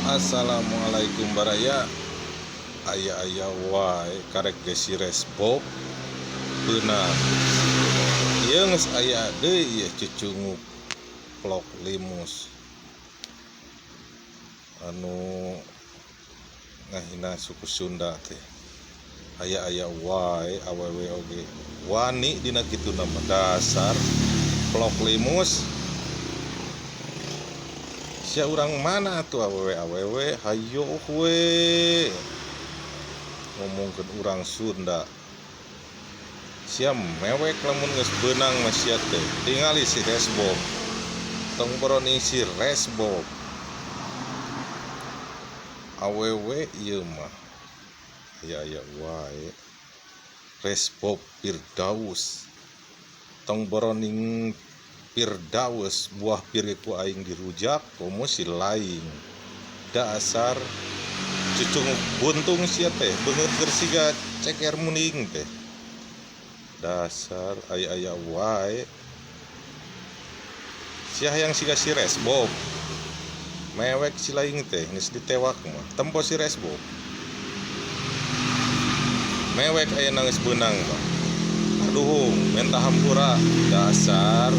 Assalamualaikum baraya. Aya wae karek desi resbob beunang. Ieu geus aya deui ieu cucunguk plok limus anu ngahina suku Sunda teh. Aya wae awewe oge wani dina kituna mah dasar plok limus. Sia urang mana tuh awewe hayo we ngomongkeun urang Sunda. Sia mewek lamun geus beunang mah sia teh tingali si resbob tong boroni si resbob awewe ieu mah aya wae resbob Firdaus tong boroning Firdaus buah pir ku aing dirujak komo si laing dasar cucung buntung sia teh beungeut keur siga ceker muning teh dasar aya wae sia hayang siga si resbob mewek si laing teh geus ditewak mah tempo si resbob mewek ayeuna geus beunang mah aduh mentah hampura dasar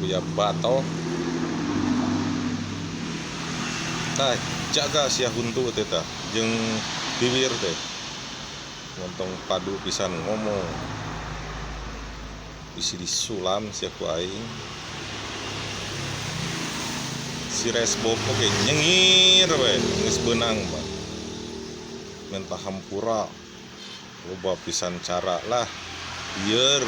kuya batok tah jaga sia huntu teh tah jeung bibir teh montong padu pisan ngomong isi disulam sia ku aing si resbob oge nyengir we geus beunang mah mentah hampura loba pisan cara lah bieur